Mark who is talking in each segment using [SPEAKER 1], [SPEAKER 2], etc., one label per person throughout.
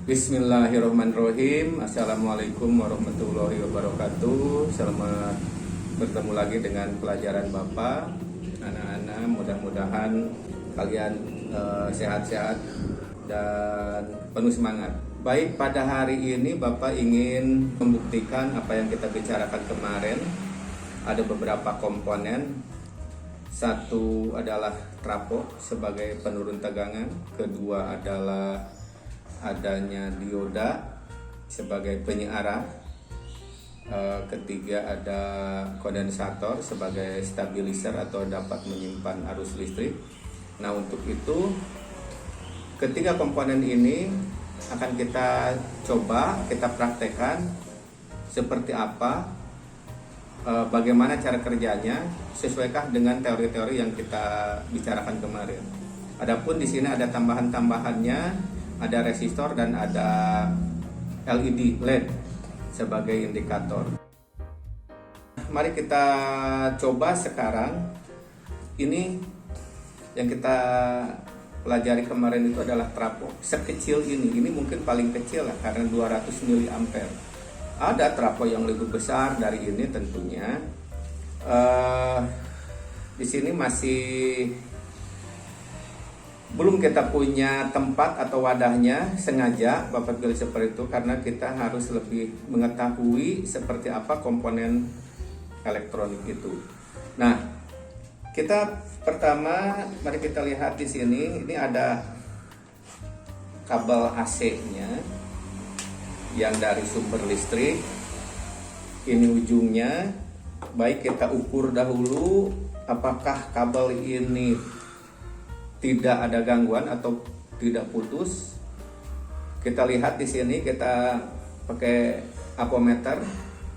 [SPEAKER 1] Bismillahirrahmanirrahim. Assalamualaikum warahmatullahi wabarakatuh. Selamat bertemu lagi dengan pelajaran Bapak. Anak-anak, mudah-mudahan kalian sehat-sehat dan penuh semangat. Baik, pada hari ini Bapak ingin membuktikan apa yang kita bicarakan kemarin. Ada beberapa komponen. Satu adalah trafo sebagai penurun tegangan. Kedua adalah adanya dioda sebagai penyearah. Ketiga ada kondensator sebagai stabilizer atau dapat menyimpan arus listrik. Nah, untuk itu ketiga komponen ini akan kita coba, kita praktekkan seperti apa, bagaimana cara kerjanya, sesuaikah dengan teori-teori yang kita bicarakan kemarin. Adapun di sini ada tambahan-tambahannya, ada resistor dan ada LED sebagai indikator. Mari kita coba sekarang. Ini yang kita pelajari kemarin itu adalah trafo sekecil ini mungkin paling kecil lah karena 200 mA. Ada trafo yang lebih besar dari ini tentunya. Di sini masih belum kita punya tempat atau wadahnya, sengaja Bapak pilih seperti itu karena kita harus lebih mengetahui seperti apa komponen elektronik itu. Nah, kita pertama mari kita lihat di sini, ini ada kabel AC-nya yang dari sumber listrik. Ini ujungnya, baik kita ukur dahulu apakah kabel ini tidak ada gangguan atau tidak putus. Kita lihat di sini, kita pakai ampermeter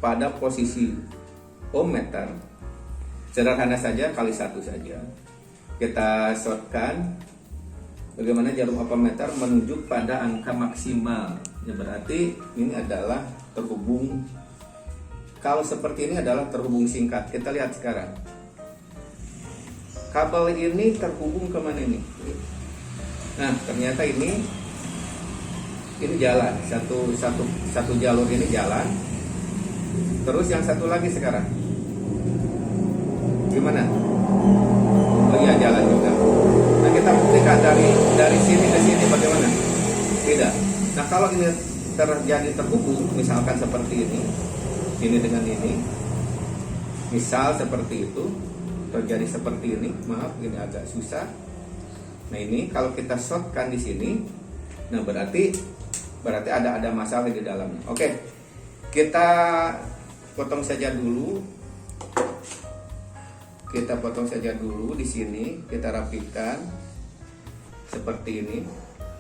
[SPEAKER 1] pada posisi ohmmeter. Sederhana saja, kali 1 saja. Kita shortkan. Bagaimana jarum ampermeter menuju pada angka maksimal. Ya, berarti ini adalah terhubung. Kalau seperti ini adalah terhubung singkat. Kita lihat sekarang. Kabel ini terhubung kemana ini? Nah, ternyata ini jalan, satu jalur ini jalan. Terus yang satu lagi sekarang, gimana? Oh iya, jalan juga. Nah, kita buktikan dari sini ke sini bagaimana? Tidak. Nah, kalau ini terjadi terhubung, misalkan seperti ini dengan ini, misal seperti itu. Terjadi seperti ini, maaf ini agak susah. Nah, ini kalau kita shortkan di sini, nah berarti ada masalah di dalamnya. Oke, kita potong saja dulu. Kita potong saja dulu di sini, kita rapikan seperti ini.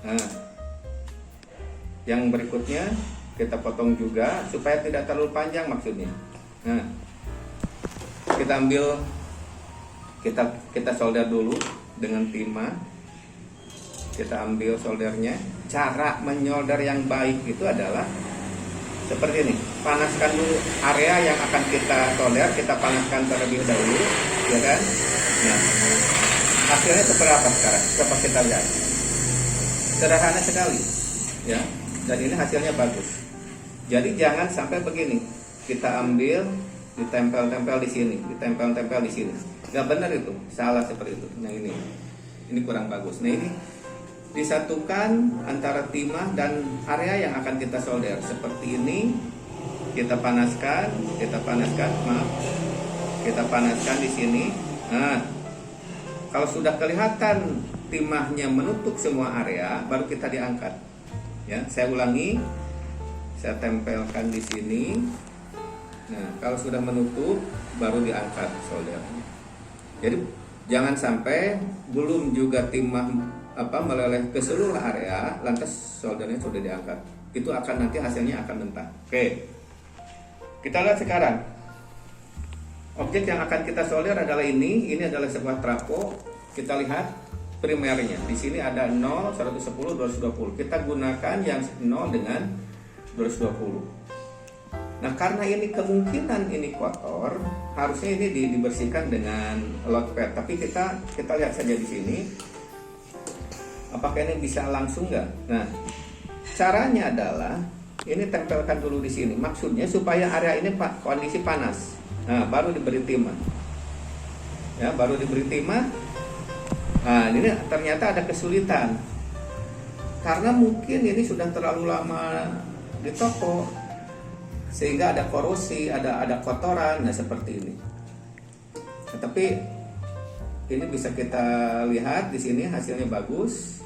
[SPEAKER 1] Nah, yang berikutnya kita potong juga supaya tidak terlalu panjang maksudnya. Nah, kita ambil. Kita solder dulu dengan timah. Kita ambil soldernya. Cara menyolder yang baik itu adalah seperti ini. Panaskan dulu area yang akan kita solder, kita panaskan terlebih dahulu, ya kan? Nah, hasilnya seperti apa sekarang? Coba kita lihat. Sederhana sekali, ya. Dan ini hasilnya bagus. Jadi jangan sampai begini. Kita ambil, ditempel-tempel di sini, ditempel-tempel di sini. Gak benar itu, salah seperti itu. Nah, ini kurang bagus. Nah, ini disatukan antara timah dan area yang akan kita solder. Seperti ini, kita panaskan di sini. Nah, kalau sudah kelihatan timahnya menutup semua area, baru kita diangkat. Ya, saya ulangi, saya tempelkan di sini. Nah, kalau sudah menutup, baru diangkat soldernya. Jadi jangan sampai belum juga timah meleleh ke seluruh area, lantas soldernya sudah diangkat. Itu akan nanti hasilnya akan mentah. Oke, kita lihat sekarang. Objek yang akan kita solder adalah ini adalah sebuah trafo. Kita lihat primernya. Di sini ada 0, 110, 220. Kita gunakan yang 0 dengan 220. Nah, karena ini kemungkinan ini kotor, harusnya ini dibersihkan dengan load pad. Tapi kita lihat saja di sini, apakah ini bisa langsung nggak? Nah, caranya adalah ini tempelkan dulu di sini. Maksudnya supaya area ini kondisi panas. Nah, baru diberi timah. Ya, baru diberi timah. Nah, ini ternyata ada kesulitan. Karena mungkin ini sudah terlalu lama di toko, sehingga ada korosi, ada kotoran, nah seperti ini. Nah, tapi ini bisa kita lihat di sini hasilnya bagus.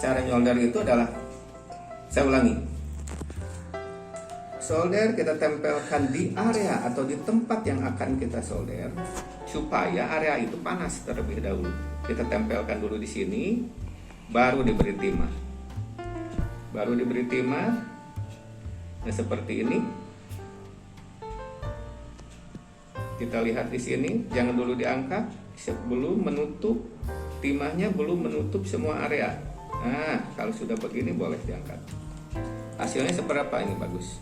[SPEAKER 1] Cara nyolder itu adalah, saya ulangi, solder kita tempelkan di area atau di tempat yang akan kita solder supaya area itu panas terlebih dahulu. Kita tempelkan dulu di sini, baru diberi timah. Baru diberi timah. Nah, seperti ini. Kita lihat di sini, jangan dulu diangkat sebelum menutup timahnya, belum menutup semua area. Nah, kalau sudah begini boleh diangkat. Hasilnya seberapa ini bagus.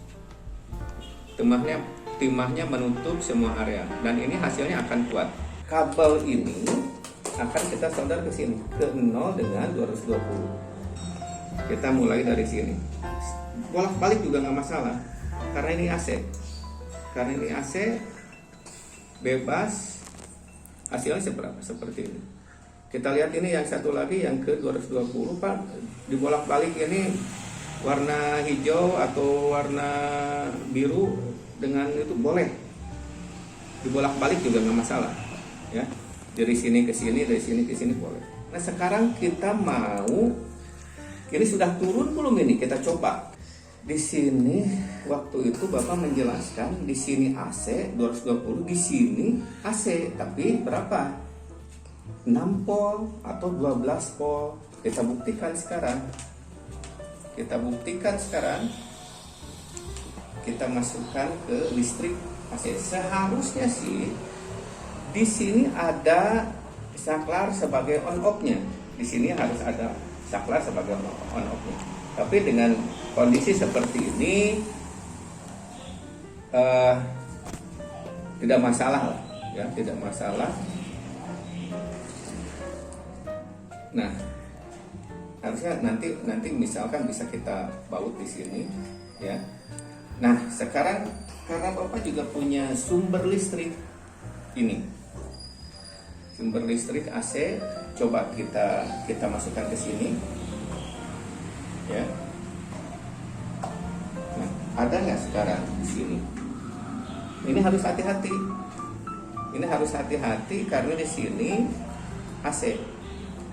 [SPEAKER 1] Timahnya menutup semua area dan ini hasilnya akan kuat. Kabel ini akan kita solder ke sini, ke 0 dengan 220. Kita mulai dari sini. Bolak-balik juga nggak masalah karena ini AC. Karena ini AC bebas. Hasilnya seberapa? Seperti ini. Kita lihat ini yang satu lagi yang ke 220, Pak. Dibolak-balik ini warna hijau atau warna biru dengan itu boleh. Dibolak-balik juga nggak masalah, ya. Dari sini ke sini, dari sini ke sini boleh. Nah, sekarang kita mau, ini sudah turun belum ini? Kita coba. Di sini waktu itu Bapak menjelaskan di sini AC 220, di sini AC, tapi berapa? 6 volt atau 12 volt. Kita buktikan sekarang. Kita masukkan ke listrik AC. Seharusnya sih di sini ada saklar sebagai on off-nya. Di sini harus ada saklar sebagai on off-nya. Tapi dengan kondisi seperti ini tidak masalah lah, ya, tidak masalah. Nah, harusnya nanti misalkan bisa kita baut di sini, ya. Nah, sekarang karena Bapak juga punya sumber listrik ini, sumber listrik AC, coba kita masukkan ke sini, ya. Nah, ada nggak sekarang di sini? Ini harus hati-hati. Ini harus hati-hati karena di sini AC.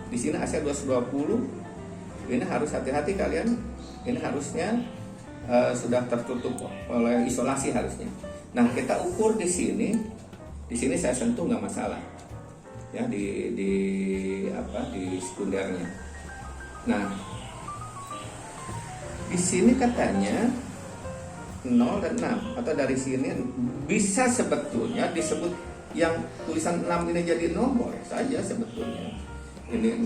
[SPEAKER 1] Di sini AC 220. Ini harus hati-hati kalian. Ini harusnya sudah tertutup oleh isolasi harusnya. Nah, kita ukur di sini. Di sini saya sentuh nggak masalah. Ya, di sekundernya. Nah, di sini katanya 0 dan 6, atau dari sini bisa sebetulnya disebut yang tulisan 6 ini jadi 0, boleh saja sebetulnya. Ini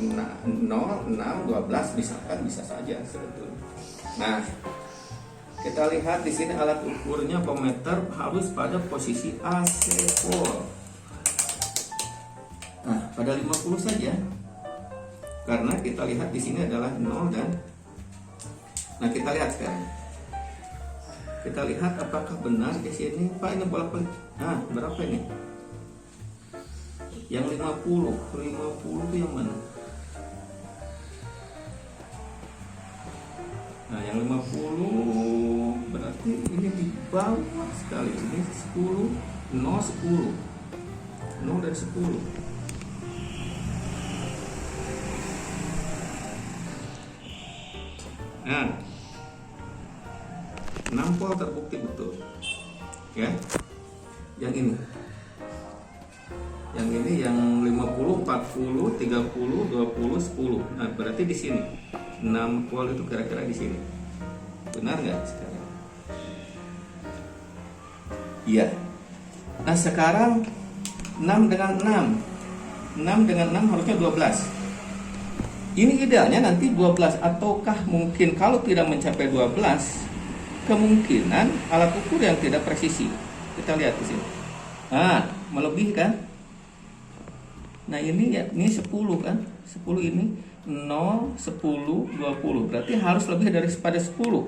[SPEAKER 1] 0, 6, 12 misalkan bisa saja sebetulnya. Nah, kita lihat di sini alat ukurnya voltmeter harus pada posisi AC pole. Nah, pada 50 saja. Karena kita lihat di sini adalah 0 dan, nah, kita lihat sekarang. Kita lihat apakah benar di sini. Pak, ini bolak-balik. Nah, berapa ini? Yang 50 itu yang mana? Nah, yang 50 berarti ini di bawah sekali. Ini 10, 0, 10. 0 dan 10. Nah, 6 volt terbukti betul, ya. Yang ini yang 50, 40, 30, 20, 10. Nah, berarti di sini 6 volt itu kira-kira di sini. Benar nggak sekarang? Iya. Nah, sekarang 6 dengan 6. 6 dengan 6 harusnya 12. Ini idealnya nanti 12, ataukah mungkin kalau tidak mencapai 12, kemungkinan alat ukur yang tidak presisi. Kita lihat di sini. Nah, melebihi kan? Nah, ini 10 kan? 10 ini 0, 10, 20. Berarti harus lebih daripada 10.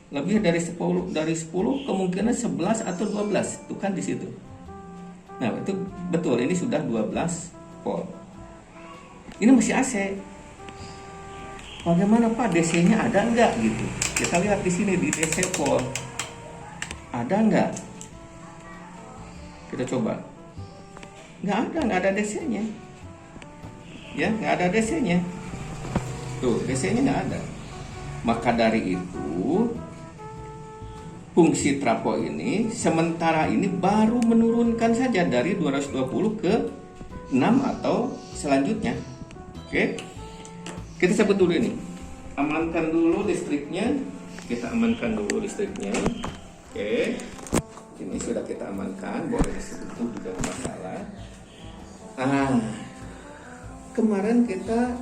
[SPEAKER 1] Lebih dari 10, kemungkinan 11 atau 12. Itu kan di situ. Nah, itu betul, ini sudah 12 volt. Ini masih AC. Bagaimana Pak, DC-nya ada enggak gitu? Kita lihat di sini di DC volt. Ada enggak? Kita coba. Nggak ada DC-nya. Ya, nggak ada DC-nya. Tuh, DC-nya nggak ada. Maka dari itu, fungsi trafo ini sementara ini baru menurunkan saja dari 220 ke 6 atau selanjutnya. Oke. Kita sebut dulu ini. Amankan dulu listriknya. Kita amankan dulu listriknya. Oke. Ini sudah kita amankan, boleh disebut juga masalah. Kemarin kita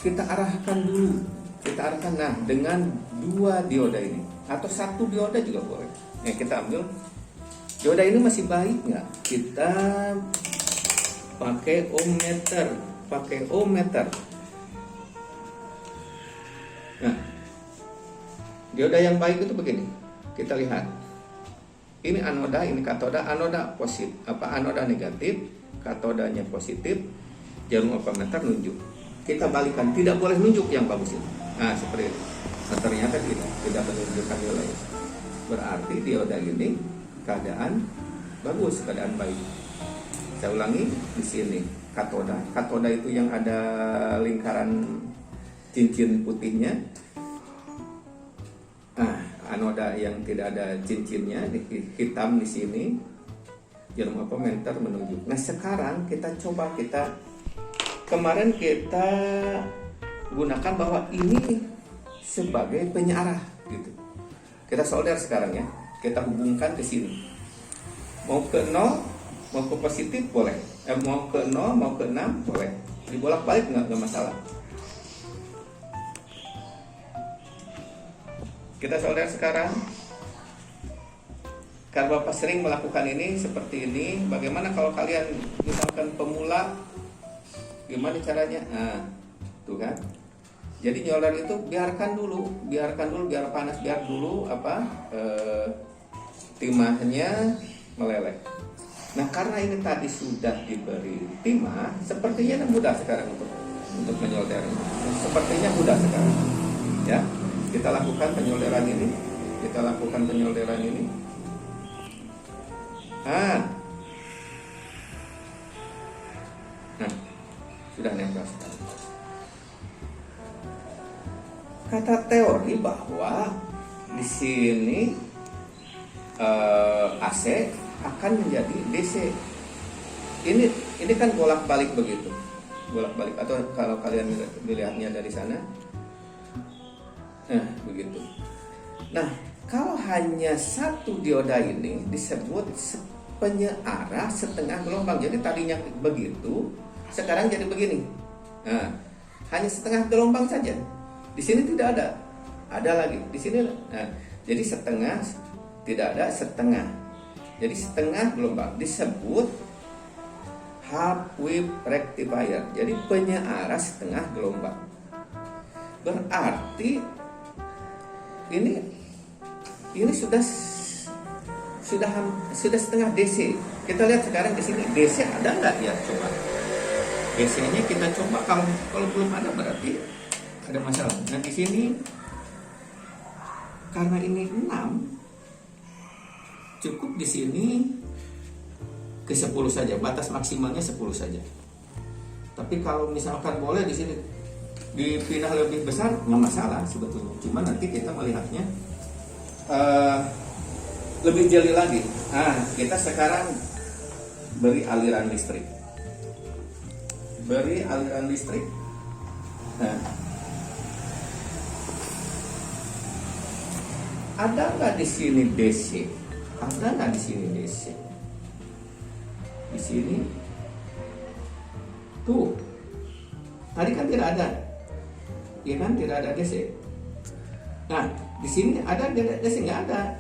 [SPEAKER 1] kita arahkan dulu. Kita arahkan dengan 2 dioda ini atau 1 dioda juga boleh. Kita ambil dioda ini masih baik nggak? Kita pakai ohmmeter. Nah, dioda yang baik itu begini. Kita lihat. Ini anoda, ini katoda. Anoda positif, anoda negatif, katodanya positif. Jarum ohmmeter nunjuk. Kita balikan, tidak boleh nunjuk yang bagus itu. Nah, seperti itu. Nah, ternyata tidak menunjukkan nilai. Berarti dioda ini keadaan bagus, keadaan baik. Saya ulangi di sini katoda. Katoda itu yang ada lingkaran cincin putihnya. Anoda yang tidak ada cincinnya, hitam di sini. Jarum ohmmeter menunjuk. Nah, sekarang kita coba kemarin kita gunakan bahwa ini sebagai penyarah gitu. Kita solder sekarang ya. Kita hubungkan ke sini. Mau ke 0, mau ke positif boleh. Mau ke 0, mau ke 6 boleh. Dibolak-balik nggak masalah. Kita solder sekarang. Karena Bapak sering melakukan ini seperti ini. Bagaimana kalau kalian misalkan pemula? Gimana caranya? Tuh kan. Jadi nyolder itu biarkan dulu biar panas, biar dulu timahnya meleleh. Nah, karena ini tadi sudah diberi timah, sepertinya mudah sekarang untuk menyoldernya. Sepertinya mudah sekarang. Ya. Kita lakukan penyolderan ini. Nah, sudah nempel sekali. Kata teori bahwa di sini AC akan menjadi DC. Ini kan bolak-balik begitu. Bolak-balik, atau kalau kalian melihatnya dari sana. Nah, begitu. Nah, kalau hanya 1 dioda ini disebut penyarah setengah gelombang. Jadi tadinya begitu, sekarang jadi begini. Nah, hanya setengah gelombang saja. Di sini tidak ada lagi. Di sini, nah, jadi setengah, tidak ada setengah. Jadi setengah gelombang disebut half wave rectifier. Jadi penyarah setengah gelombang. Berarti ini sudah setengah DC. Kita lihat sekarang di sini DC ada nggak ya? Coba DC-nya kita coba. Kalau belum ada berarti ada masalah. Nah, di sini karena ini 6, cukup di sini ke 10 saja. Batas maksimalnya 10 saja. Tapi kalau misalkan boleh di sini dipindah lebih besar, nggak masalah sebetulnya. Cuma nanti kita melihatnya lebih jeli lagi. Nah, kita sekarang beri aliran listrik. Nah, ada nggak di sini DC? Ada nggak di sini DC? Di sini, tuh, tadi kan tidak ada. Ya kan, tidak ada DC. Nah, di sini ada DC? Nggak ada.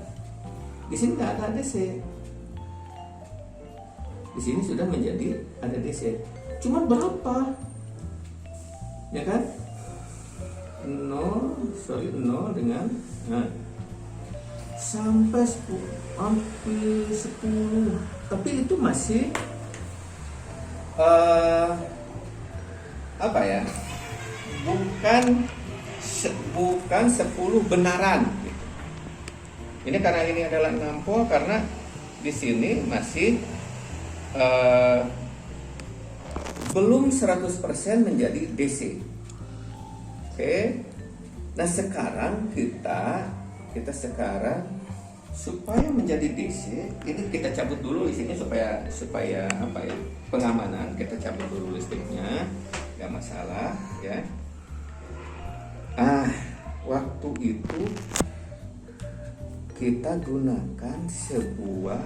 [SPEAKER 1] Di sini nggak ada DC. Di sini sudah menjadi ada DC. cuma berapa? Ya kan? 0 dengan sampai 10. Tapi itu masih apa ya? Bukan 10 benaran gitu. Ini karena ini adalah nampol, karena di sini masih belum 100% menjadi DC. Oke. Nah, sekarang kita sekarang supaya menjadi DC, ini kita cabut dulu di sini supaya apa ya? Pengamanan. Kita cabut dulu listriknya. Enggak masalah, ya. Waktu itu kita gunakan sebuah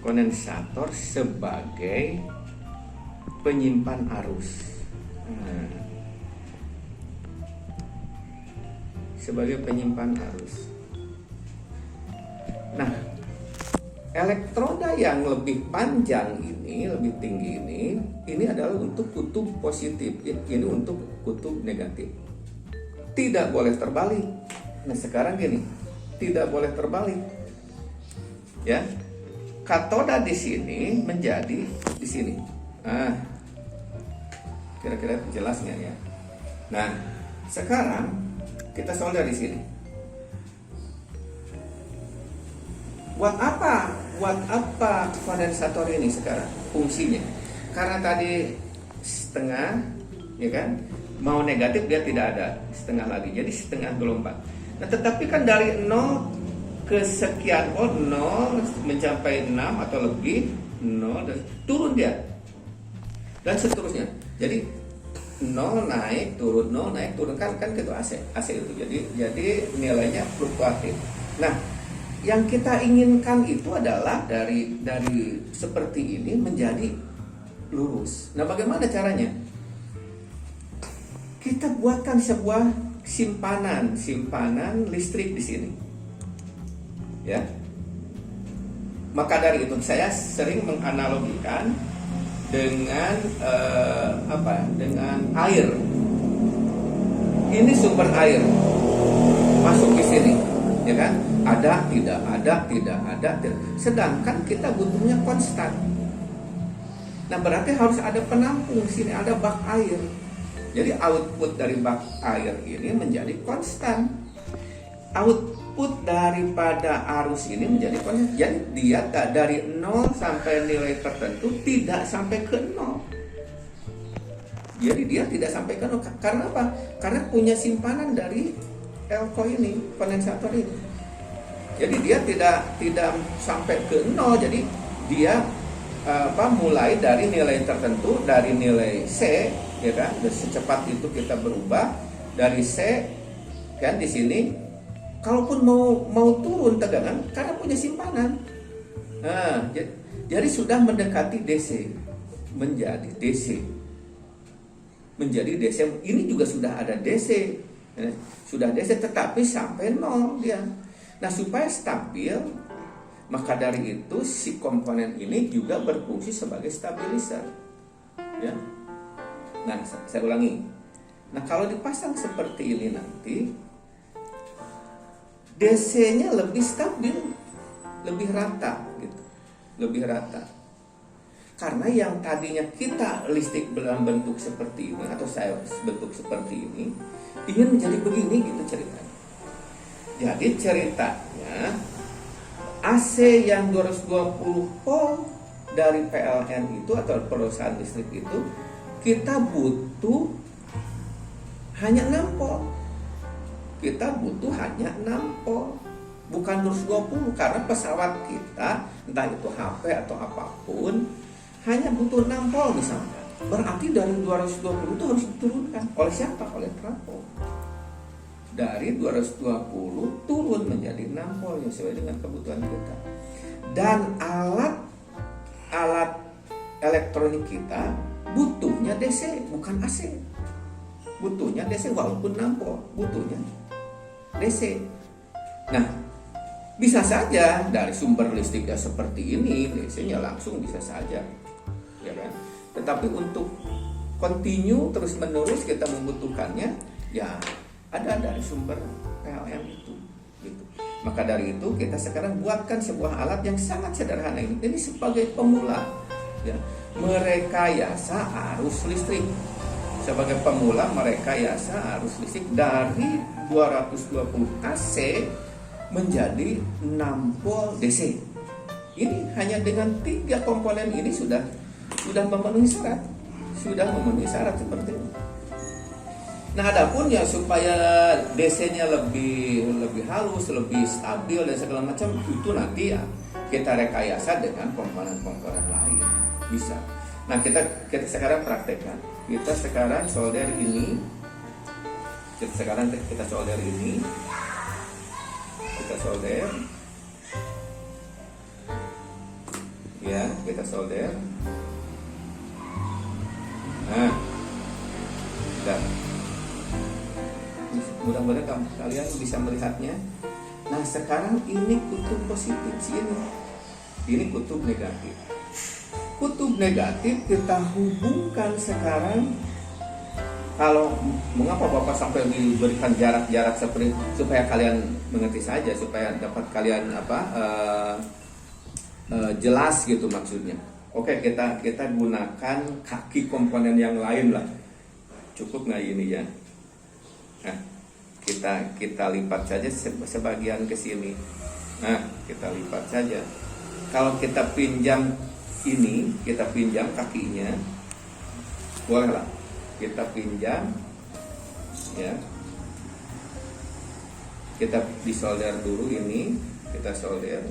[SPEAKER 1] kondensator sebagai penyimpan arus. Sebagai penyimpan arus. Nah, elektroda yang lebih panjang ini, lebih tinggi ini adalah untuk kutub positif, ini untuk kutub negatif. Tidak boleh terbalik. Nah, sekarang gini, tidak boleh terbalik. Ya. Katoda di sini menjadi di sini. Kira-kira jelas nggak ya? Nah, sekarang kita solder di sini. Buat apa kondensator ini sekarang fungsinya? Karena tadi setengah, ya kan? Mau negatif dia tidak ada, setengah lagi. Jadi setengah gelombang. Nah, tetapi kan dari 0 ke sekian volt, 0 mencapai 6 atau lebih, 0 dan turun dia. Dan seterusnya. Jadi 0 naik turun, 0 naik turun, kan gitu AC itu. Jadi nilainya fluktuatif. Nah, yang kita inginkan itu adalah dari seperti ini menjadi lurus. Nah, bagaimana caranya? Kita buatkan sebuah simpanan listrik di sini. Ya. Maka dari itu saya sering menganalogikan dengan dengan air. Ini sumber air masuk di sini, ya kan? Ada, tidak. Sedangkan kita butuhnya konstan. Nah, berarti harus ada penampung di sini, ada bak air. Jadi output dari bak air ini menjadi konstan. Output daripada arus ini menjadi konstan. Jadi dia dari 0 sampai nilai tertentu tidak sampai ke 0. Jadi dia tidak sampai ke 0. Karena apa? Karena punya simpanan dari elko ini, kondensator ini. Jadi dia tidak sampai ke 0. Jadi dia mulai dari nilai tertentu, dari nilai C, ya kan? Dan secepat itu kita berubah dari C, kan di sini. Kalaupun mau turun tegangan, karena punya simpanan. Nah, jadi sudah mendekati DC, menjadi DC. Ini juga sudah ada DC, sudah DC, tetapi sampai 0 dia. Nah, supaya stabil, maka dari itu si komponen ini juga berfungsi sebagai stabilizer. Ya. Nah, saya ulangi. Nah, kalau dipasang seperti ini nanti, DC-nya lebih stabil, lebih rata gitu. Lebih rata. Karena yang tadinya kita listrik dalam bentuk seperti ini, atau saya bentuk seperti ini, ingin menjadi begini gitu ceritanya. Jadi ceritanya AC yang 220 volt dari PLN itu, atau perusahaan listrik itu, kita butuh hanya 6 volt. Kita butuh hanya 6 volt, bukan 220, karena pesawat kita, entah itu HP atau apapun, hanya butuh 6 volt misalnya. Berarti dari 220 itu harus diturunkan oleh siapa? Oleh trafo. Dari 220 turun menjadi 6 volt yang sesuai dengan kebutuhan kita. Dan alat elektronik kita butuhnya DC, bukan AC. Butuhnya DC walaupun 6 volt, butuhnya DC. Nah, bisa saja dari sumber listriknya seperti ini, DC-nya langsung bisa saja, ya kan? tetapi untuk continue terus menerus kita membutuhkannya, ya ada sumber PLN itu gitu. Maka dari itu kita sekarang buatkan sebuah alat yang sangat sederhana ini sebagai pemula, ya, merekayasa arus listrik. Sebagai pemula merekayasa arus listrik dari 220 AC menjadi 6 volt DC. Ini hanya dengan 3 komponen ini sudah memenuhi syarat. Sudah memenuhi syarat seperti ini. Nah, adapun ya supaya DC-nya lebih halus, lebih stabil dan segala macam, itu nanti ya kita rekayasa dengan komponen-komponen lain. Bisa. Nah, kita sekarang praktekkan. Kita sekarang solder ini. Kita solder ini. Kita solder. Ya, kita solder. Nah, sudah. Mudah-mudahan kalian bisa melihatnya. Nah, sekarang ini kutub positif sini. Ini kutub negatif. Kutub negatif kita hubungkan sekarang. Kalau mengapa Bapak sampai diberikan jarak-jarak seperti supaya kalian mengerti saja, supaya dapat kalian jelas gitu maksudnya. Oke, kita gunakan kaki komponen yang lain lah. Cukup nggak ini ya? Nah, kita lipat saja sebagian ke sini. Nah, kita lipat saja. Kalau kita pinjam ini, kita pinjam kakinya, boleh lah. Kita pinjam, ya. Kita disolder dulu ini, kita solder.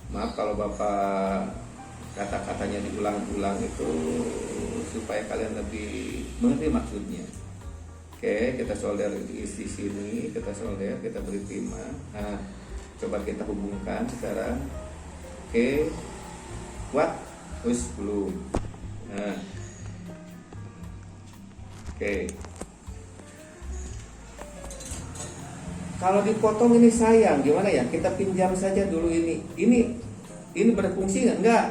[SPEAKER 1] Maaf kalau Bapak kata-katanya diulang-ulang itu supaya kalian lebih mengerti maksudnya. Oke, kita solder di sini, kita solder, kita beri timah. Nah, coba kita hubungkan sekarang. Oke, kuat, terus belum. Nah, oke. Kalau dipotong ini sayang, gimana ya? Kita pinjam saja dulu ini. Ini berfungsi nggak? Enggak.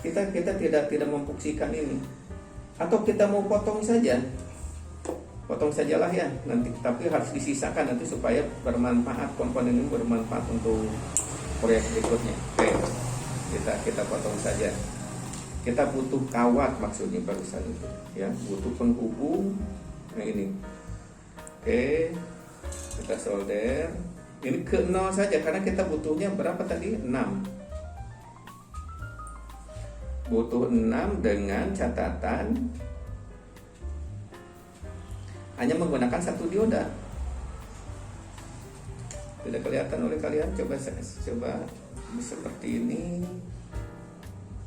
[SPEAKER 1] Kita tidak memfungsikan ini. Atau kita mau potong saja. Potong sajalah ya nanti. Tapi harus disisakan nanti supaya bermanfaat, komponen ini bermanfaat untuk proyek berikutnya. Oke. Kita potong saja. Kita butuh kawat maksudnya barusan itu, ya. Butuh penghubung. Nah ini. Oke. Kita solder. Ini ke 0 saja karena kita butuhnya berapa tadi? 6. Butuh 6 dengan catatan hanya menggunakan 1 dioda. Tidak kelihatan oleh kalian? Coba seperti ini.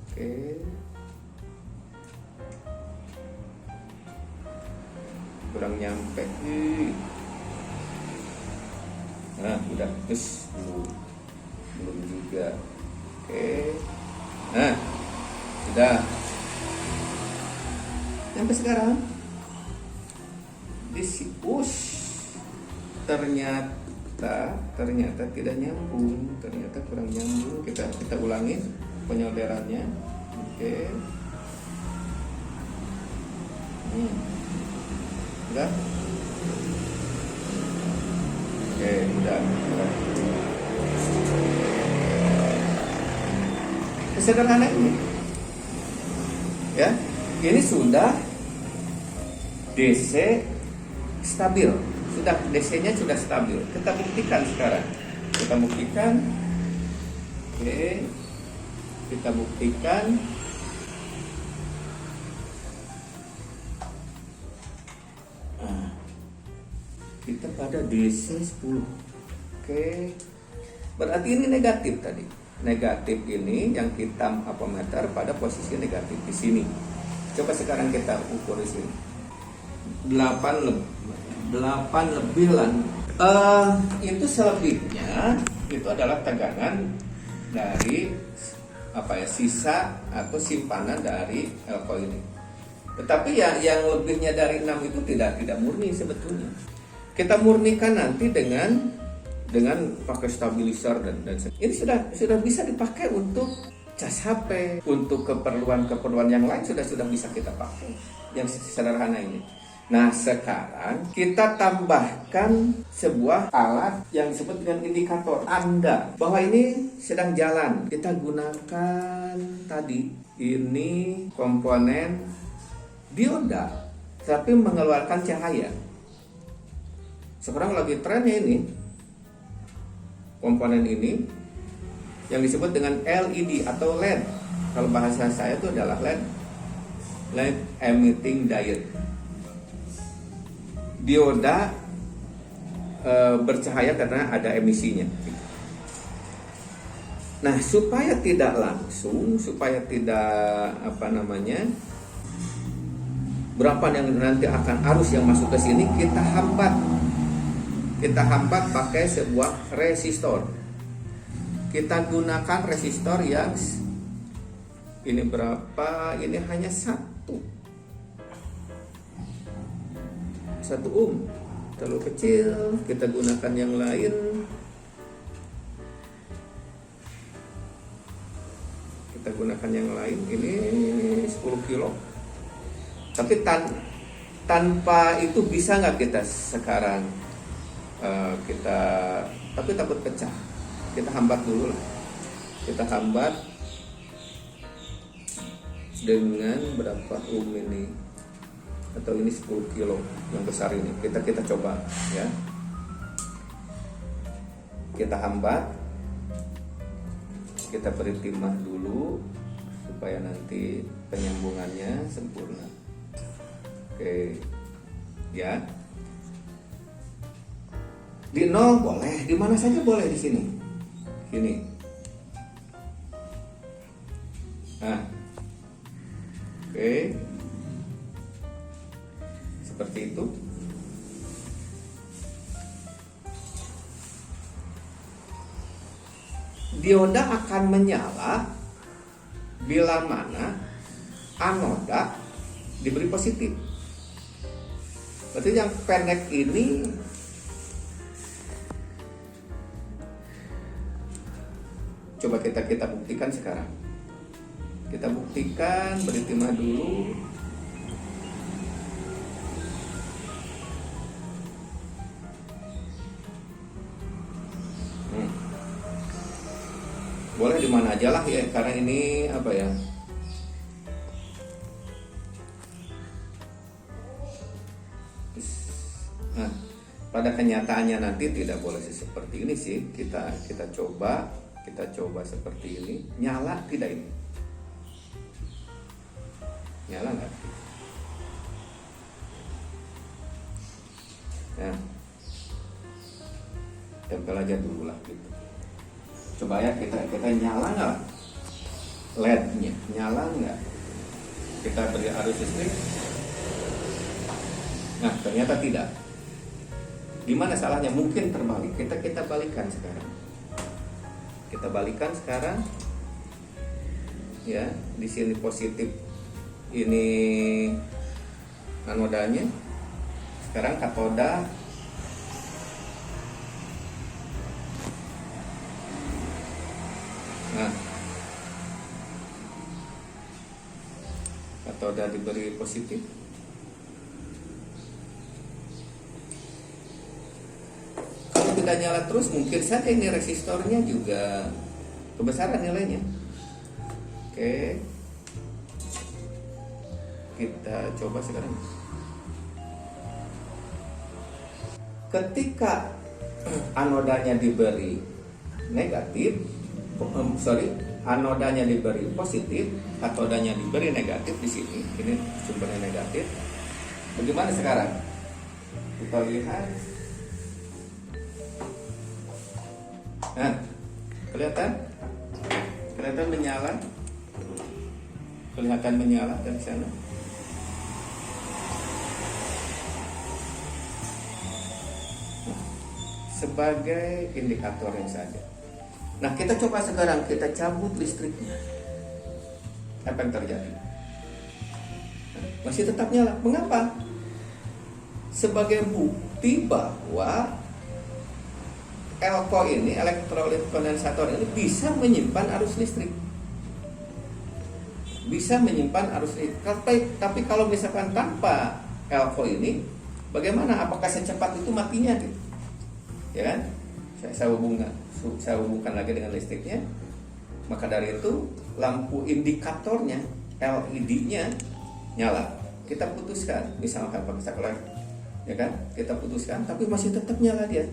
[SPEAKER 1] Oke. Kurang nyampe. Nah, udah, terus belum juga. Oke. Nah, sudah. Sampai sekarang push ternyata tidak nyambung, ternyata kurang nyambung. Kita ulangi penyolderannya. Oke. Udah. Oke, udah. Sederhana ini, ya. Ini sudah DC stabil, DC-nya sudah stabil. Kita buktikan sekarang. Oke, kita buktikan. Kita pada DC 10. Oke. Berarti ini negatif tadi. Negatif ini yang hitam ampermeter pada posisi negatif di sini. Coba sekarang kita ukur di sini. 8 lebih lah. Itu selebihnya itu adalah tegangan dari sisa atau simpanan dari elko ini. Tetapi yang lebihnya dari 6 itu tidak murni sebetulnya. Kita murnikan nanti dengan pakai stabilizer dan ini sudah bisa dipakai untuk cas HP, untuk keperluan-keperluan yang lain sudah bisa kita pakai. Yang sederhana ini. Nah, sekarang kita tambahkan sebuah alat yang disebut dengan indikator tanda bahwa ini sedang jalan. Kita gunakan tadi ini komponen dioda, tapi mengeluarkan cahaya. Sekarang lagi trennya ini komponen ini yang disebut dengan LED atau LED. Kalau bahasa saya itu adalah LED emitting diode. Dioda bercahaya karena ada emisinya. Nah, supaya tidak langsung, supaya tidak berapa yang nanti akan arus yang masuk ke sini, kita hambat pakai sebuah resistor. Kita gunakan resistor yang ini berapa? Ini hanya 1 ohm, terlalu kecil. Kita gunakan yang lain. Ini 10 kilo. Tapi tanpa itu bisa nggak kita sekarang tapi takut pecah. Kita hambat dulu lah. Kita hambat dengan berapa ohm ini? Atau ini 10 kilo yang besar ini. Kita coba ya. Kita hambat. Kita beri timah dulu supaya nanti penyambungannya sempurna. Oke. Ya. Di 0 boleh, di mana saja boleh di sini. Gini. Nah. Oke. Seperti itu. Dioda akan menyala bila mana anoda diberi positif. Berarti yang pendek ini coba kita buktikan sekarang. Kita buktikan, beri timah dulu. Boleh di mana aja lah ya, karena ini apa ya? Nah, pada kenyataannya nanti tidak boleh seperti ini sih. Kita coba seperti ini. Nyala tidak ini? Nyala nggak? Ya, tempel aja dulu lah gitu. Coba ya kita nyala nggak LED-nya, nyala nggak? Kita beri arus listrik. Nah, ternyata tidak. Gimana salahnya? Mungkin terbalik. Kita balikan sekarang. Kita balikan sekarang. Ya, di sini positif. Ini anodanya. Sekarang katoda. Nah, katoda diberi positif. Kalau tidak nyala terus, mungkin saja ini resistornya juga kebesaran nilainya. Oke, kita coba sekarang. Ketika anodanya diberi negatif, anodanya diberi positif, katodanya diberi negatif di sini. Ini sumbernya negatif. Bagaimana sekarang? Kita lihat. Nah, kelihatan menyala. Kelihatan menyala dari sana. Sebagai indikator yang saja. Nah, kita coba sekarang, kita cabut listriknya. Apa yang terjadi? Masih tetap nyala. Mengapa? Sebagai bukti bahwa ELCO ini, elektrolit kondensator ini bisa menyimpan arus listrik. bisa menyimpan arus listrik. Tapi kalau misalkan tanpa elko ini, bagaimana? Apakah secepat itu matinya gitu? Ya kan? Saya hubungkan lagi dengan listriknya. Maka dari itu lampu indikatornya, LED-nya nyala. Kita putuskan, misalkan pakai saklar, ya kan? Kita putuskan, tapi masih tetap nyala dia.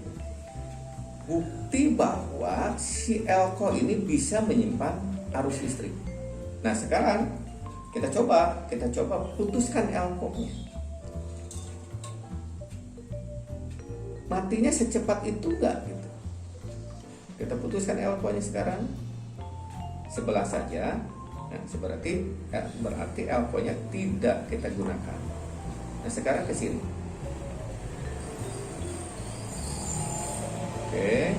[SPEAKER 1] Bukti bahwa si elko ini bisa menyimpan arus listrik. Nah sekarang kita coba putuskan elko-nya. Matinya secepat itu enggak gitu. Kita putuskan elko-nya sekarang. Sebelah saja. Nah, berarti elko-nya tidak kita gunakan. Nah sekarang ke sini. Oke.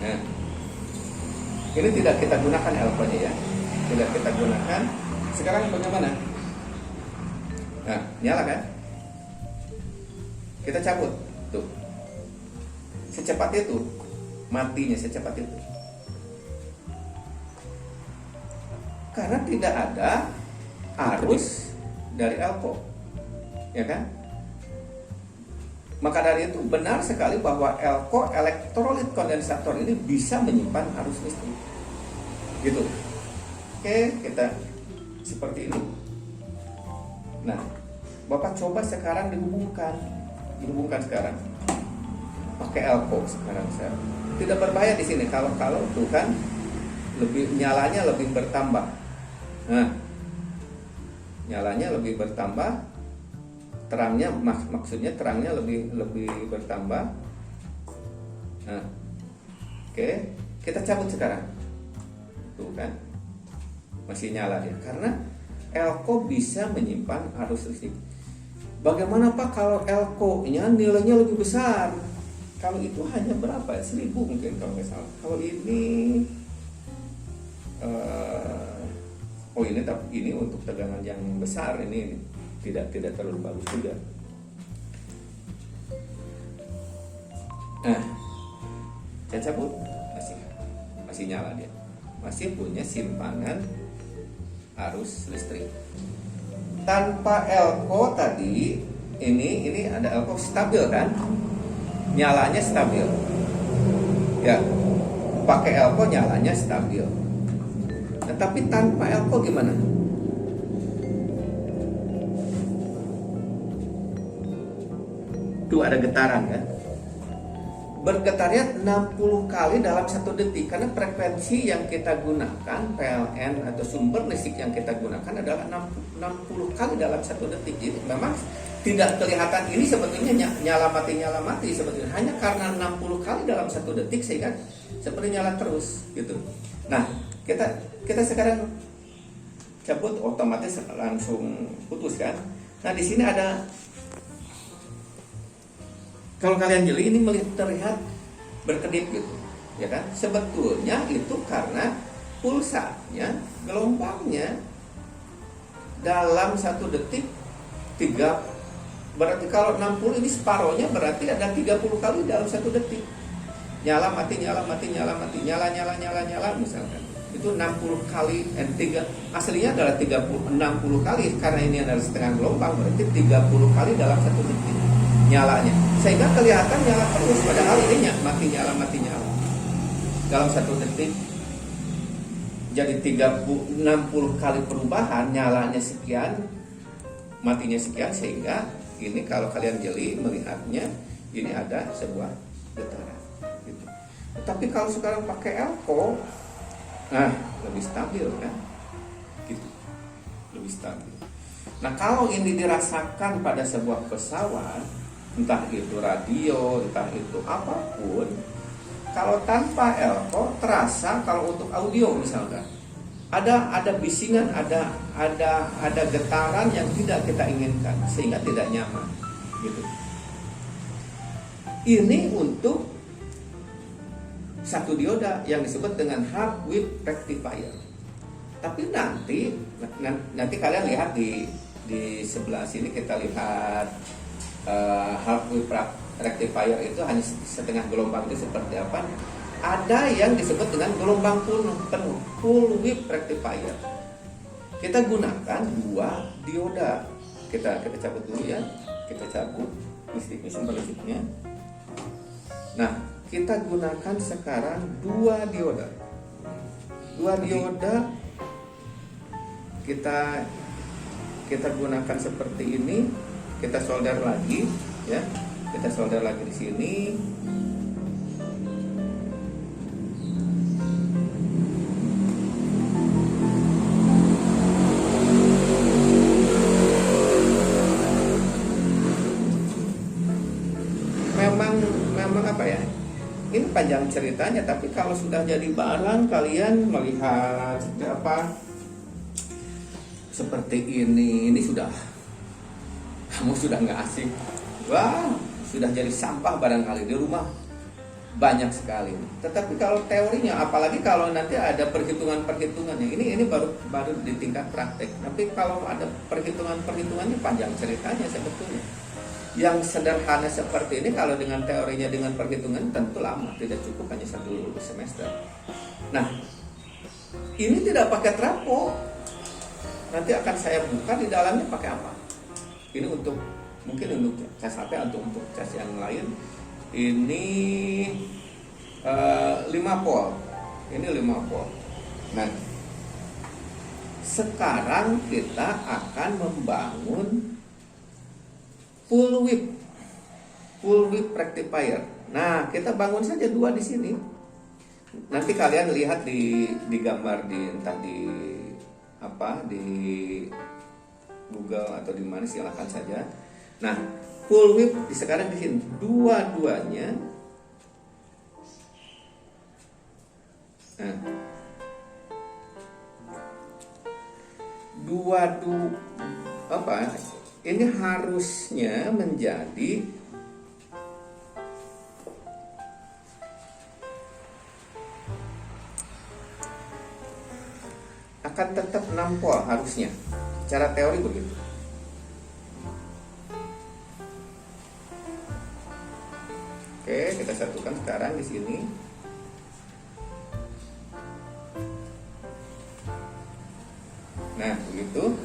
[SPEAKER 1] Nah, ini tidak kita gunakan elko-nya ya. Tidak kita gunakan. Sekarang bagaimana? Nah, nyala kan? Kita cabut. Tuh. Secepat itu. Matinya secepat itu. Karena tidak ada arus dari elko. Ya kan? Maka dari itu benar sekali bahwa elko, elektrolit kondensator ini bisa menyimpan arus listrik. Gitu. Oke, kita seperti ini. Nah, Bapak coba sekarang dihubungkan sekarang. Pakai elko sekarang saya. Tidak berbahaya di sini kalau tuh kan nyalanya lebih bertambah. Nah, nyalanya lebih bertambah. Terangnya maksudnya terangnya lebih bertambah. Nah, oke, kita cabut sekarang. Tuh kan, masih nyala dia karena elko bisa menyimpan arus listrik. Bagaimana Pak kalau elko-nya nilainya lebih besar? Kalau itu hanya berapa? 1000 mungkin kalau nggak salah. Kalau ini, ini untuk tegangan yang besar ini tidak terlalu bagus juga. Nah, saya cabut masih nyala dia, masih punya simpanan arus listrik. Tanpa elko tadi ini ada elko stabil kan, nyalanya stabil. Ya, pakai elko nyalanya stabil. Nah, tapi tanpa elko gimana? Tuh ada getaran kan? Bergetarnya 60 kali dalam 1 detik. Karena frekuensi yang kita gunakan, PLN atau sumber listrik yang kita gunakan adalah 60 kali dalam 1 detik. Jadi memang tidak kelihatan ini sebetulnya nyala mati sebetulnya. Hanya karena 60 kali dalam 1 detik sehingga seperti nyala terus gitu. Nah, kita sekarang cabut, otomatis langsung putus kan. Nah, di sini ada, kalau kalian jeli ini terlihat berkedip gitu, ya kan? Sebetulnya itu karena pulsanya, gelombangnya dalam 1 detik 3. Berarti kalau 60 ini separohnya berarti ada 30 kali dalam 1 detik. Nyala mati misalkan. Itu 60 kali aslinya adalah 60 kali karena ini adalah setengah gelombang, berarti 30 kali dalam 1 detik nyalanya, sehingga kelihatan nyala terus, padahal ini mati nyala dalam 1 detik. Jadi 60 kali perubahan, nyalanya sekian, matinya sekian, sehingga ini kalau kalian jeli melihatnya ini ada sebuah getaran gitu. Tapi kalau sekarang pakai elko, lebih stabil kan gitu, lebih stabil. Nah, kalau ini dirasakan pada sebuah pesawat, entah itu radio, entah itu apapun, kalau tanpa elko terasa, kalau untuk audio misalkan ada bisingan, ada getaran yang tidak kita inginkan sehingga tidak nyaman gitu. Ini untuk satu dioda yang disebut dengan half wave rectifier. Tapi nanti kalian lihat di sebelah sini, kita lihat half wave rectifier itu hanya setengah gelombang itu seperti apa. Ada yang disebut dengan gelombang penuh, full wave rectifier. kita gunakan dua dioda. Kita cabut dulu ya. Kita cabut listriknya, sumber listriknya. Nah, kita gunakan sekarang dua dioda. Dua dioda kita gunakan seperti ini. Kita solder lagi ya. Kita solder lagi di sini. Memang apa ya? Ini panjang ceritanya, tapi kalau sudah jadi barang, kalian melihat seperti ini sudah, kamu sudah nggak asing. Wah, sudah jadi sampah barangkali di rumah banyak sekali. Tetapi kalau teorinya, apalagi kalau nanti ada perhitungannya, ini baru di tingkat praktek. Tapi kalau ada perhitungannya panjang ceritanya sebetulnya. Yang sederhana seperti ini kalau dengan teorinya, dengan perhitungan tentu lama, tidak cukup hanya 1 semester. Nah, ini tidak pakai trafo. Nanti akan saya buka di dalamnya pakai apa. Ini mungkin untuk cas HP atau untuk cas yang lain. Ini 5 volt. Ini 5 volt. Nah, sekarang kita akan membangun full whip rectifier. Nah, kita bangun saja 2 di sini. Nanti kalian lihat di gambar entah di Google atau di mana, silakan saja. Nah, full whip sekarang di sini dua-duanya. Nah, ini harusnya menjadi akan tetap 6 volt harusnya. Cara teori begitu. Oke, kita satukan sekarang di sini. Nah, begitu.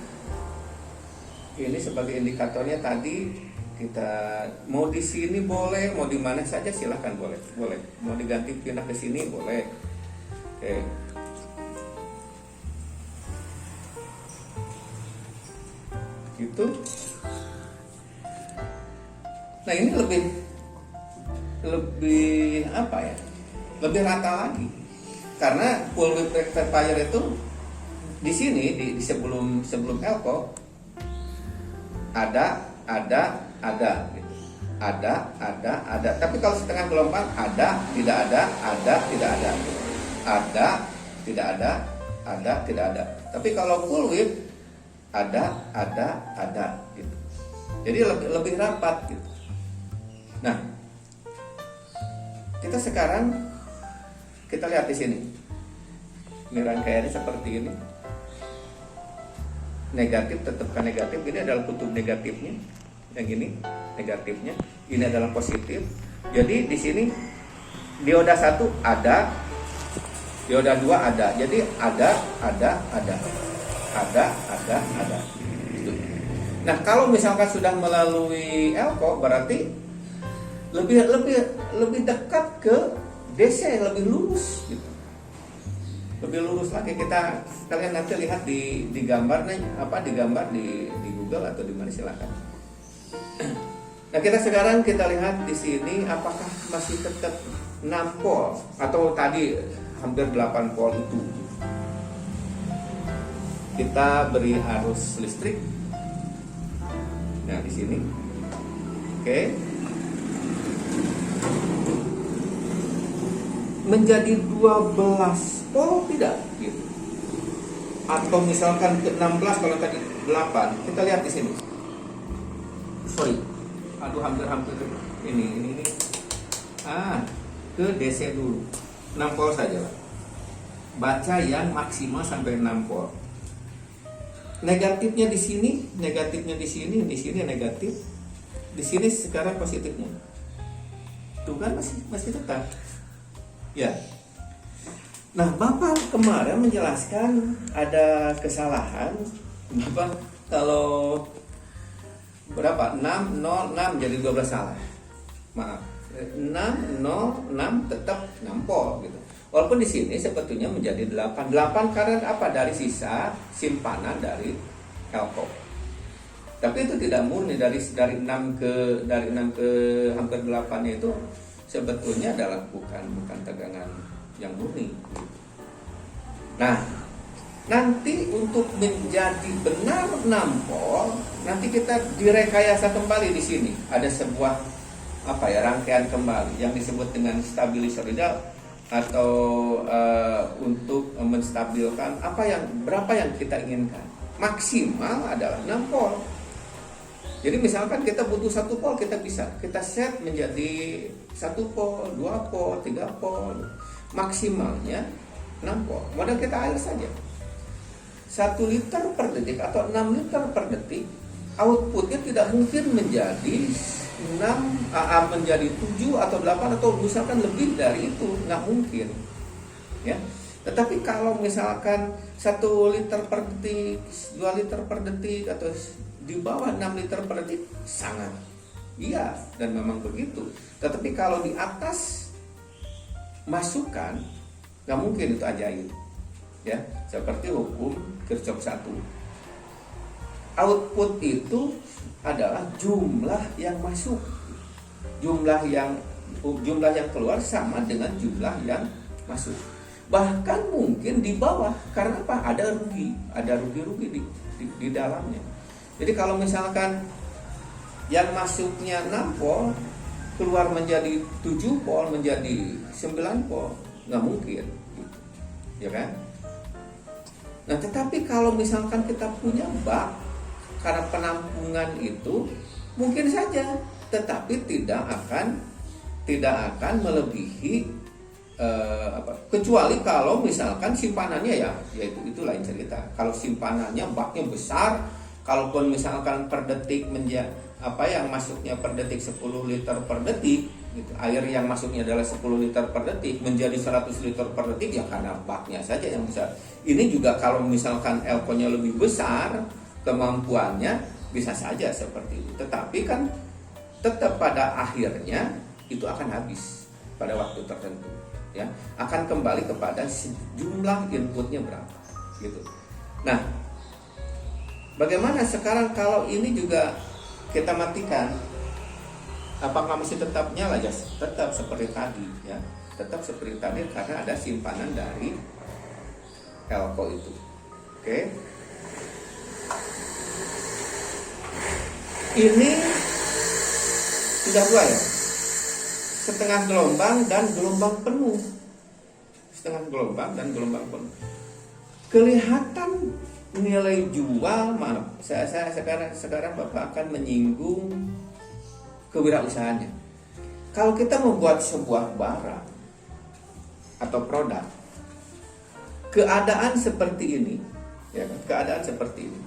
[SPEAKER 1] Ini sebagai indikatornya tadi, kita mau di sini boleh, mau di mana saja silahkan boleh. Mau diganti pindah ke sini boleh. Oke. Gitu. Nah, ini lebih apa ya? Lebih rata lagi. Karena full whip rectifier itu di sini di sebelum elko ada gitu. Ada. Tapi kalau setengah gelombang ada, tidak ada, tidak ada. Ada, tidak ada. Tapi kalau full whip ada gitu. Jadi lebih rapat gitu. Nah, kita sekarang lihat di sini. Ini rangkaiannya seperti ini. Negatif tetapkan negatif, ini adalah kutub negatifnya, yang ini negatifnya, ini adalah positif. Jadi di sini dioda 1 ada, dioda 2 ada, jadi ada. Gitu. Nah, kalau misalkan sudah melalui elko berarti lebih dekat ke DC, lebih lurus gitu. Lebih lurus lagi. Kalian nanti lihat di gambar nih, di Google atau di mana silakan. Nah, sekarang kita lihat di sini apakah masih tetap 6 volt atau tadi hampir 8 volt itu. Kita beri arus listrik. Nah, di sini. Oke. Menjadi 12 volt tidak gitu. Atau misalkan ke 16, kalau tadi 8. Kita lihat di sini. Sorry. Aduh, hampir ini. Ke DC dulu. 6 volt saja lah. Baca yang maksimal sampai 6 volt. Negatifnya di sini, di sini negatif. Di sini sekarang positifnya. Tuh kan masih tetap. Ya. Nah, Bapak kemarin menjelaskan ada kesalahan. Bapak kalau berapa? 606 jadi 12 salah. Maaf. 606 tetap nampol gitu. Walaupun di sini sebetulnya menjadi 8. 8 karena apa? Dari sisa simpanan dari Elko. Tapi itu tidak murni dari 6 ke hampir 8 itu sebetulnya adalah bukan tegangan yang murni. Nah, nanti untuk menjadi benar nampol, nanti kita direkayasa kembali di sini. Ada sebuah rangkaian kembali yang disebut dengan stabilizer atau untuk menstabilkan berapa yang kita inginkan. Maksimal adalah 6 volt. Jadi misalkan kita butuh 1 volt, kita set menjadi 1 volt, 2 volt, 3 volt. Maksimalnya 6 volt. Modal kita air saja. 1 liter per detik atau 6 liter per detik, outputnya tidak mungkin menjadi 7 atau 8 atau misalkan lebih dari itu, nggak mungkin, ya. Tetapi kalau misalkan 1 liter per detik, 2 liter per detik atau di bawah 6 liter per detik, sangat iya, dan memang begitu. Tetapi kalau di atas masukan, nggak mungkin itu ajaib, ya. Seperti hukum Kirchhoff 1. Output itu adalah jumlah yang masuk, jumlah yang keluar sama dengan jumlah yang masuk. Bahkan mungkin di bawah, karena apa? Ada rugi di dalamnya. Jadi kalau misalkan yang masuknya 6 volt keluar menjadi 7 volt, menjadi 9 volt, nggak mungkin, ya kan? Nah, tetapi kalau misalkan kita punya bak, karena penampungan itu mungkin saja, tetapi tidak akan melebihi kecuali kalau misalkan simpanannya yaitu itu lain cerita. Kalau simpanannya baknya besar, kalaupun misalkan per detik yang masuknya per detik 10 liter per detik gitu, air yang masuknya adalah 10 liter per detik menjadi 100 liter per detik, ya karena baknya saja yang besar. Ini juga kalau misalkan Elko-nya lebih besar, kemampuannya bisa saja seperti itu. Tetapi kan tetap pada akhirnya itu akan habis pada waktu tertentu, ya. Akan kembali kepada jumlah inputnya berapa, gitu. Nah, bagaimana sekarang kalau ini juga kita matikan? Apakah masih tetap nyala? Ya, tetap seperti tadi, ya. Tetap seperti tadi karena ada simpanan dari Elko itu. Oke. Ini sudah 2, ya. Setengah gelombang dan gelombang penuh. Setengah gelombang dan gelombang penuh. Kelihatan nilai jual, saya sekarang Bapak akan menyinggung kewirausahaannya. Kalau kita membuat sebuah barang atau produk, keadaan seperti ini, ya kan? Keadaan seperti ini.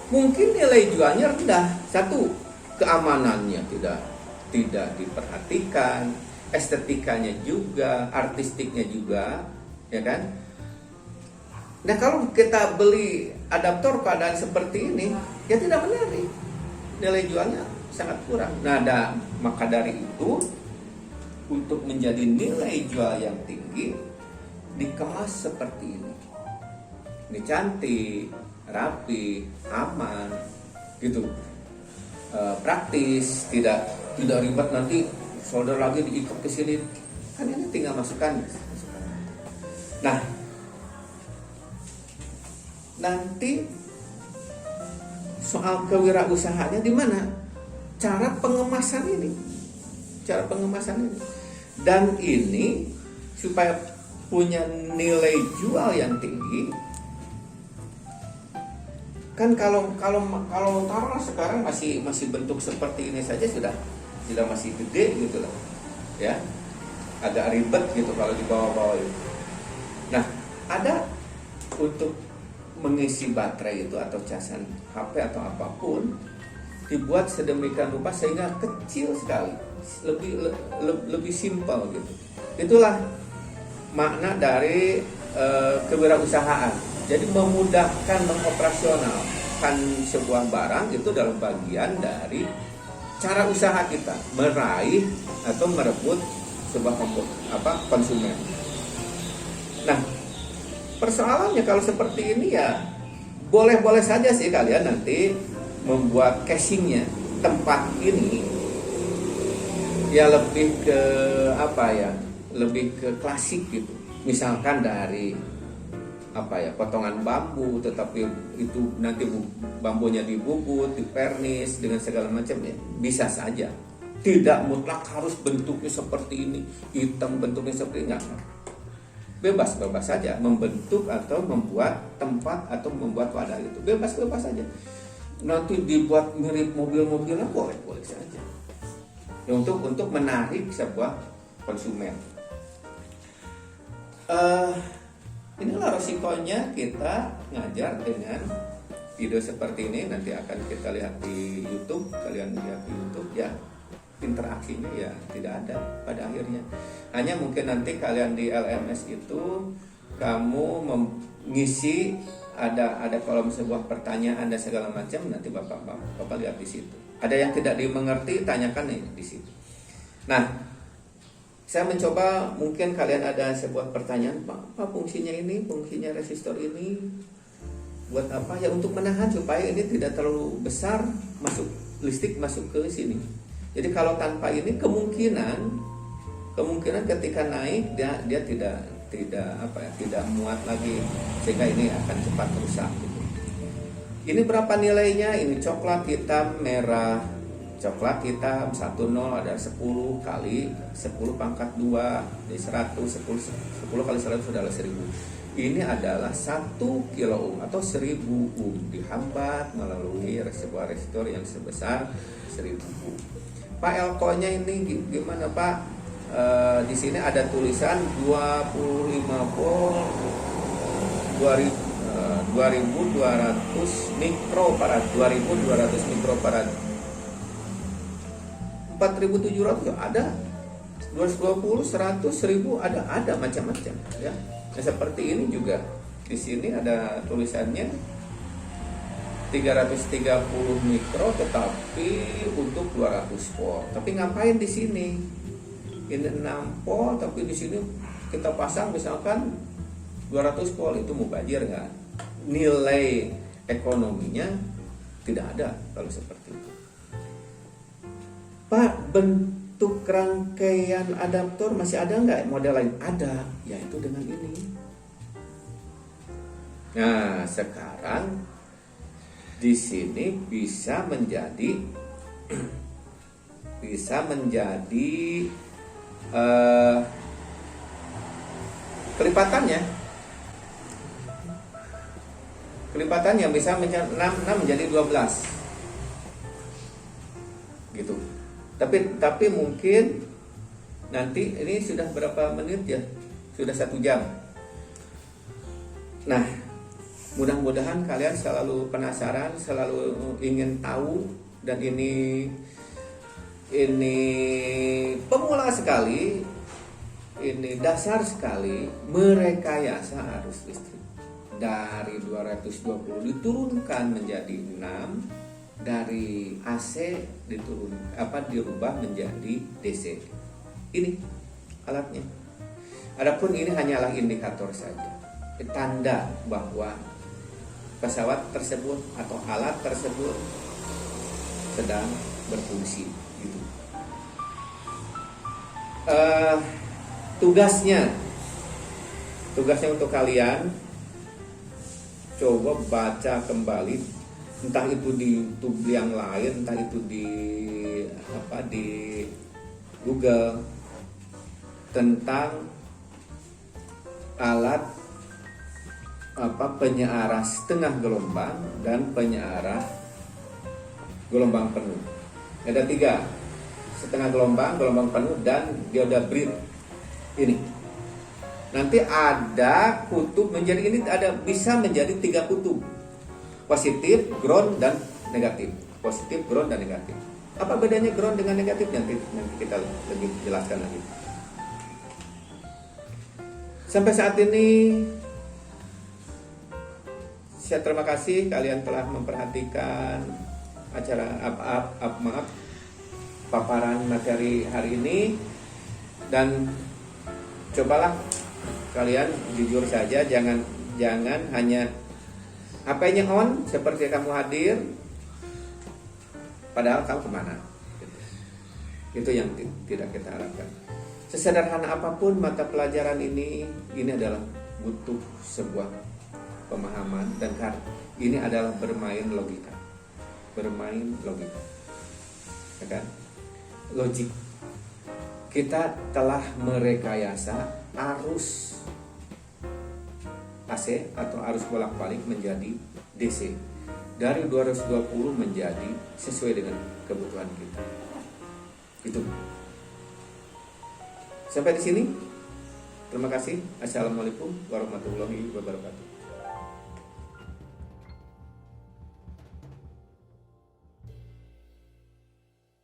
[SPEAKER 1] Mungkin nilai jualnya rendah. 1, keamanannya tidak diperhatikan, estetikanya juga, artistiknya juga, ya kan? Nah, kalau kita beli adaptor keadaan seperti ini, ya tidak menarik. Nilai jualnya sangat kurang. Nah, maka dari itu, untuk menjadi nilai jual yang tinggi, dikemas seperti ini. Ini cantik, rapi, aman, gitu, praktis, tidak ribet nanti solder lagi diikat ke sini, kan ini tinggal masukkan. Nah, nanti soal kewirausahaannya di mana? Cara pengemasan ini, dan ini supaya punya nilai jual yang tinggi. Kan kalau taruhlah sekarang masih bentuk seperti ini saja sudah masih gede gitu lah, ya, agak ribet gitu kalau di bawah itu. Nah, ada untuk mengisi baterai itu atau casan HP atau apapun dibuat sedemikian rupa sehingga kecil sekali, lebih simpel gitu. Itulah makna dari kewirausahaan. Jadi memudahkan mengoperasionalkan sebuah barang itu dalam bagian dari cara usaha kita meraih atau merebut sebuah konsumen. Nah, persoalannya kalau seperti ini ya boleh-boleh saja sih kalian nanti membuat casingnya, tempat ini ya lebih ke lebih ke klasik gitu. Misalkan dari potongan bambu, tetapi itu nanti bambunya dibubut, dipernis dengan segala macam ya bisa saja. Tidak mutlak harus bentuknya seperti ini, hitam bentuknya seperti ini, enggak. Bebas saja membentuk atau membuat tempat atau membuat wadah itu, bebas saja. Nanti dibuat mirip mobil-mobilan boleh saja. Ya, untuk menarik sebuah konsumen. Inilah resikonya kita ngajar dengan video seperti ini. Nanti akan kita lihat di YouTube, kalian lihat di YouTube ya. Interaksinya ya tidak ada pada akhirnya. Hanya mungkin nanti kalian di LMS itu kamu mengisi ada kolom sebuah pertanyaan dan segala macam, nanti bapak lihat di situ. Ada yang tidak dimengerti, tanyakan di situ. Nah, saya mencoba, mungkin kalian ada sebuah pertanyaan, apa fungsinya ini, fungsinya resistor ini buat apa? Ya untuk menahan supaya ini tidak terlalu besar listrik masuk ke sini. Jadi kalau tanpa ini kemungkinan ketika naik dia tidak muat lagi, sehingga ini akan cepat rusak gitu. Ini berapa nilainya? Ini coklat hitam merah. Coklat hitam 10 ada 10 kali 10 pangkat 2 jadi 100, 10 kali 100 adalah 1000. Ini adalah 1 kilo ohm atau 1000 ohm dihambat melalui sebuah resistor yang sebesar 1000 ohm. Pak, elko-nya ini gimana Pak? Di sini ada tulisan 25 volt 2200 mikrofarad, 2200 mikrofarad. 4700 ada, 220, 100, 1000 ada macam-macam ya. Nah, seperti ini juga di sini ada tulisannya 330 mikro tetapi untuk 200 volt. Tapi ngapain di sini? Ini 6 volt tapi di sini kita pasang misalkan 200 volt, itu mubazir nggak? Nilai ekonominya tidak ada kalau seperti itu. Pak, bentuk rangkaian adaptor masih ada nggak model lain? Ada, yaitu dengan ini. Nah, sekarang di sini bisa menjadi kelipatannya bisa menjadi 6 menjadi 12 gitu. Tapi mungkin nanti ini sudah berapa menit ya? Sudah 1 jam. Nah, mudah-mudahan kalian selalu penasaran, selalu ingin tahu, dan ini pemula sekali, ini dasar sekali merekayasa arus listrik. Dari 220 diturunkan menjadi 6, dari AC dirubah menjadi DC. Ini alatnya. Adapun ini hanyalah indikator saja, tanda bahwa pesawat tersebut atau alat tersebut sedang berfungsi gitu. Tugasnya untuk kalian coba baca kembali, entah itu di YouTube yang lain, entah itu di Google, tentang alat penyearah setengah gelombang dan penyearah gelombang penuh. Ada 3, setengah gelombang, gelombang penuh, dan dioda bridge. Ini nanti ada kutub bisa menjadi 3 kutub, positif, ground, dan negatif. Positif, ground, dan negatif. Apa bedanya ground dengan negatif? Nanti kita lebih jelaskan lagi. Sampai saat ini saya terima kasih kalian telah memperhatikan acara paparan materi hari ini, dan cobalah kalian jujur saja, jangan hanya HP-nya on seperti kamu hadir padahal kamu kemana. Itu yang tidak kita harapkan. Sesederhana apapun mata pelajaran ini adalah butuh sebuah pemahaman, dan ini adalah bermain logika, ya kan? Logik. Kita telah merekayasa arus AC atau arus bolak-balik menjadi DC dari 220 menjadi sesuai dengan kebutuhan kita. Itu. Sampai di sini. Terima kasih. Assalamualaikum warahmatullahi wabarakatuh.